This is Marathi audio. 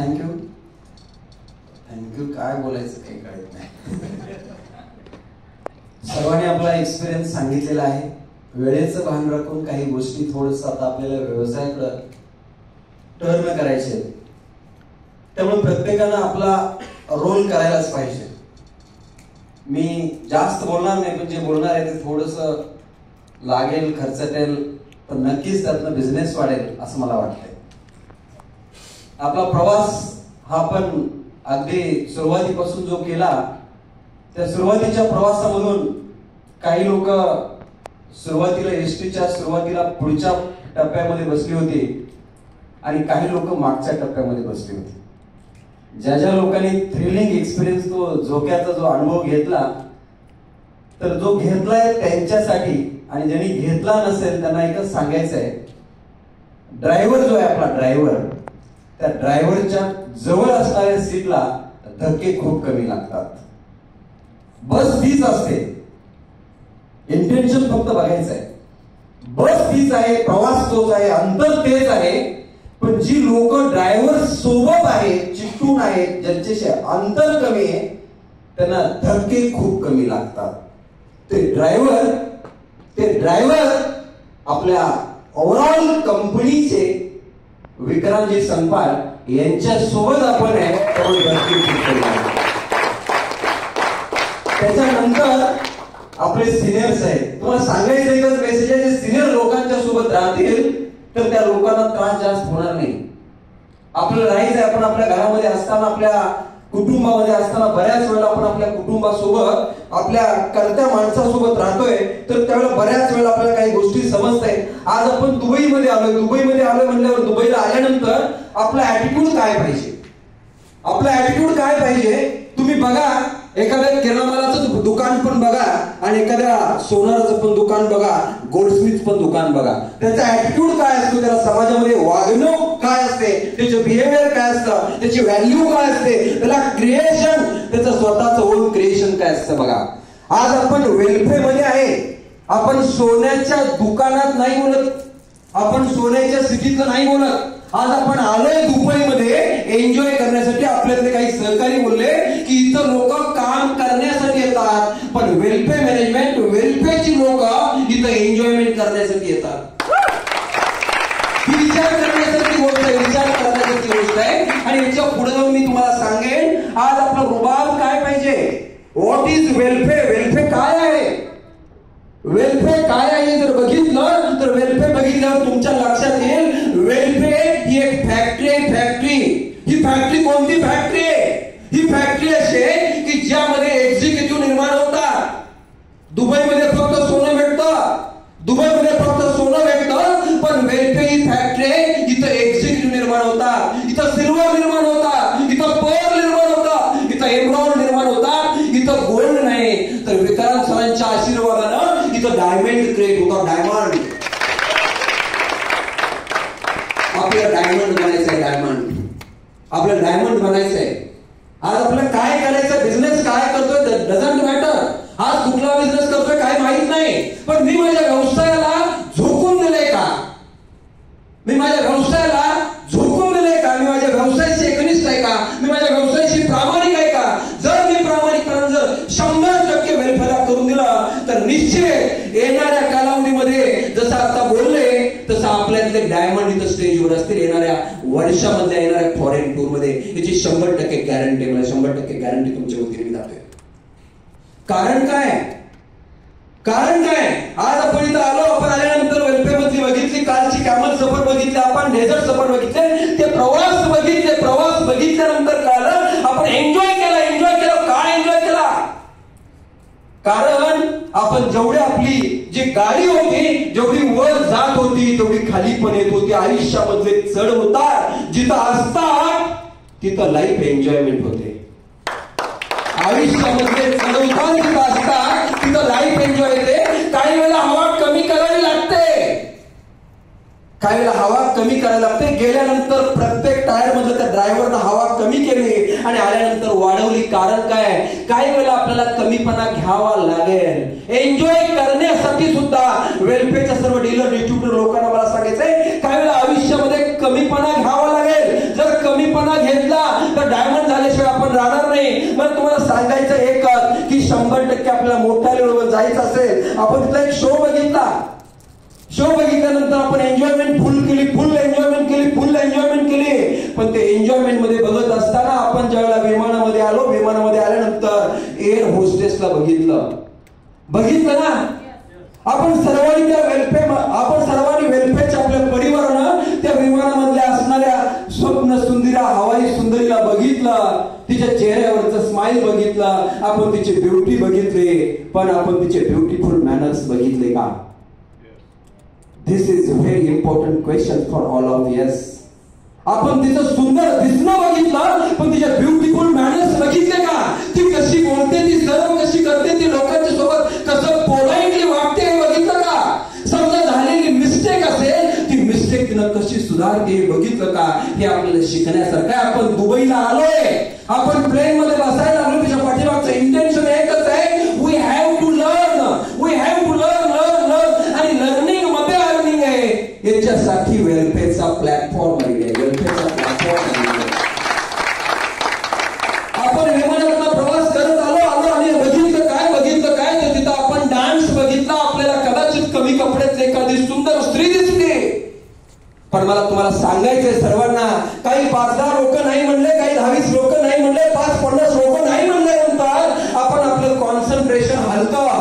थँक्यू थँक्यू काय बोलायचं काही कळत नाही. सर्वांनी आपला एक्सपिरियन्स सांगितलेला आहे. वेळेचं भान राखून काही गोष्टी थोडंसं आता आपल्याला व्यवसायाकडे टर्न करायचे, त्यामुळे प्रत्येकानं आपला रोल करायलाच पाहिजे. मी जास्त बोलणार नाही, पण जे बोलणार आहे ते थोडंसं लागेल, खर्चटेल, पण नक्कीच त्यातनं बिझनेस वाढेल असं मला वाटतंय. आपला प्रवास हा पण अगदी सुरुवातीपासून जो केला, त्या सुरुवातीच्या प्रवासामधून काही लोक सुरुवातीला एसटीच्या सुरुवातीला पुढच्या टप्प्यामध्ये बसली होती आणि काही लोक मागच्या टप्प्यामध्ये बसली होती. ज्या ज्या लोकांनी थ्रिलिंग एक्सपिरियन्स, तो झोक्याचा जो अनुभव घेतला, तर जो घेतलाय त्यांच्यासाठी, आणि ज्यांनी घेतला नसेल त्यांना एकच सांगायचं आहे, ड्रायव्हर जो आहे आपला ड्रायव्हर, त्या ड्रायव्हरच्या जवळ असणाऱ्या सीटला धक्के खूप कमी लागतात. बस तीच असते, इंटेन्शन फक्त बघायचं आहे. बस तीच आहे, प्रवास तोच आहे, अंतर तेच आहे, पण जी लोक ड्रायव्हर सोबत आहेत, चिकटून आहेत, ज्यांच्याशी अंतर कमी आहे, त्यांना धक्के खूप कमी लागतात. ते ड्रायव्हर आपल्या ओव्हरऑल कंपनीचे विक्रांतजी संपाल यांच्या सोबत आपण आहे, त्याच्यानंतर आपले सिनियर्स आहेत. तुम्हाला सांगायचं एकच मेसेज आहे, जे सिनियर लोकांच्या सोबत राहतील तर त्या लोकांना त्रास जास्त होणार नाही. आपल्याला राहायचं आहे, आपण आपल्या घरामध्ये असताना, आपल्या कुटुंबामध्ये असताना बऱ्याच वेळेला आपण आपल्या कुटुंबासोबत, आपल्या कर्त्या माणसासोबत राहतोय, तर त्यावेळेला बऱ्याच वेळेला आपल्याला काही गोष्टी समजताय. आज आपण दुबईमध्ये आलोय म्हणल्यावर दुबईला आल्यानंतर आपला ऍटिट्यूड काय पाहिजे, आपला ऍटिट्यूड काय पाहिजे. तुम्ही बघा, एखाद्या किराणामालाचं दुकान पण बघा आणि एखाद्या सोनाराचं पण दुकान बघा, गोल्डस्मिथ पण दुकान बघा, त्याचा ऍटिट्यूड काय असतो, त्याला समाजामध्ये वागणूक काय असते, त्याचे बिहेवियर काय असतं, त्याची व्हॅल्यू काय असते, त्याला क्रिएशन, त्याचं स्वतःचं ओन क्रिएशन काय असतं बघा. आज आपण वेलफेअर मध्ये आहे, आपण सोन्याच्या दुकानात नाही बोलत, आपण सोन्याच्या सिटीत नाही बोलत. आज आपण आलोय दुबईमध्ये एन्जॉय करण्यासाठी. आपल्यातले काही सहकारी बोलले की इथं लोक काम करण्यासाठी येतात, पण वेलफेअर मॅनेजमेंट, वेलफेअरची लोक इथं एन्जॉयमेंट करण्यासाठी येतात. ही विचार करण्यासारखी गोष्ट आहे, विचार करण्यासारखी गोष्ट आहे. आणि याच्या पुढे जाऊन मी तुम्हाला सांगेन, आज आपला रुबाब काय पाहिजे. व्हॉट इज वेलफेअर, वेलफेअर काय आहे, वेलफेअर काय आहे जर बघितलं तर वेलफेअर बघितल्यावर तुमच्या लक्षात येईल, वेलफेअर ही एक फॅक्टरी आहे. फॅक्टरी, ही फॅक्टरी कोणती फॅक्टरी आहे, ही फॅक्टरी अशी आहे की ज्यामध्ये एक्झिक्युटिव्ह निर्माण होतात. दुबईमध्ये फक्त सोनं भेटतं, दुबईमध्ये फक्त सोनं भेटतं, पण वेलफेअर ही फॅक्टरी आहे, इथं एक्झिक्युटिव्ह निर्माण होतात, इथं सिल्वर निर्माण होतात, इथं पर्ल निर्माण होतात, इथं एमराल्ड निर्माण होतात, इथं गोल्ड नाही तर विक्रांत सरांच्या आशीर्वादानं इथं डायमंड क्रिएट होतात. डायमंड, आपल्याला डायमंड बनायचंय, डायमंड, आपल्याला डायमंड बनायचंय. आज आपल्याला काय करायचं, बिझनेस काय करतोय डझंट मॅटर. आज कुठला बिझनेस करतोय काय माहित नाही, पण मी माझ्या व्यवसायाला झोकून दिलंय का, मी माझ्या व्यवसायाला झोकून दिलंय का, मी माझ्या व्यवसायाशी एकनिष्ठ आहे का, मी माझ्या व्यवसायाशी प्रामाणिक आहे का. जर मी प्रामाणिकपणे जर 100% वेलफेअर करून दिला तर निश्चित येणाऱ्या कालावधीमध्ये जसं आता बोलले तसं आपल्यातले डायमंड इथं स्टेजवर असतील. येणाऱ्या वर्षामधल्या येणाऱ्या फॉरेन टूर मध्ये याची 100% गॅरंटी, मला 100% गॅरंटी तुमच्या वतीने मी दाखवतोय. कारण काय, कारण काय, आज आपण इथं आलो, आपण आल्यानंतर वेलफेअर मधली बघितली, कालची कॅमल सफर बघितली, आपण डेझर्ट सफर बघितले, ते प्रवास बघितले, प्रवास बघितल्यानंतर कळलं आपण एन्जॉय केला. एन्जॉय केला, काय एन्जॉय केला, कारण आपण जेवढी आपली जी गाडी होती, जेवढी वर जात होती तेवढी खाली पण येत होती. आयुष्यामधले चढ उतार जिथं असतात तिथं लाईफ एन्जॉयमेंट होते. आयुष्यामध्ये चढ उतार जिथं असतात तिथं लाईफ एन्जॉय होते. काही वेळेला हवा कमी करावी लागते, काही वेळेला हवा कमी करायला लागते. गेल्यानंतर प्रत्येक टायर मधलं त्या ड्रायव्हरनं हवा कमी केली आणि आल्यानंतर वाढवली. कारण काय, काही वेळेला आपल्याला कमीपणा घ्यावा लागेल. एन्जॉय करण्यासाठी सुद्धा वेलफेअरच्या सर्व डीलर डिस्ट्रीब्युटर लोकांना मला सांगायचंय, काही वेळेला आयुष्यामध्ये कमीपणा घ्यावा लागेल. जर कमीपणा घेतला असेल, आपण तिथला एक शो बघितला. शो बघितल्यानंतर आपण एन्जॉयमेंट फुल केली, फुल एन्जॉयमेंट केली, फुल एन्जॉयमेंट केली. पण ते एन्जॉयमेंट मध्ये बघत असताना आपण ज्यावेळेला विमानामध्ये आलो, विमानामध्ये आल्यानंतर एअर होस्टेसला बघितलं ना. आपण सर्वांनी वेलफेअरच्या आपल्या परिवारानं त्या विमानामधल्या असणाऱ्या स्वप्न सुंदरीला, हवाई सुंदरीला बघितलं, तिच्या चेहऱ्यावरचं स्माइल बघितलं, आपण तिचे ब्युटी बघितले, पण आपण तिचे ब्युटिफुल मॅनर्स बघितले का? This is very important question for all of us. आपण तिचं सुंदर दिसणं बघितलं, पण तिचे ब्युटिफुल मॅनर्स बघितले का? ती कशी बोलते, ती सर्व कशी करते, ती लोकांच्या सोबत कसं पोलाइटली वागते हे बघितलं का? समजा झालेली मिस्टेक असेल, ती मिस्टेक तिनं कशी सुधारते हे बघितलं का? हे आपल्याला शिकण्यासारखं आहे. आपण दुबईला आलोय, आपण प्लेन मध्ये बसायला लागलो, त्याच्या पाठीमागचं इंटेन्शन एकच आहे, we have to learn, we have to learn. आणि लर्निंग मध्ये अर्निंग आहे, याच्यासाठी वेलफेअरचा प्लॅटफॉर्म आहे. वेलफेअरचा प्लॅटफॉर्म आहे. आपण विमानातला प्रवास करत आलो आणि बघितलं काय तर तिथं आपण डान्स बघितला. आपल्याला कदाचित कमी कपड्यात एखादी सुंदर स्त्री दिसली, पण मला तुम्हाला सांगायचंय सर्वांना, काही 5-10 लोक नाही म्हणले, काही 10-20 लोक नाही म्हणले, 5-50 लोक नाही म्हणल्यानंतर आपण आपलं कॉन्सन्ट्रेशन हलतं.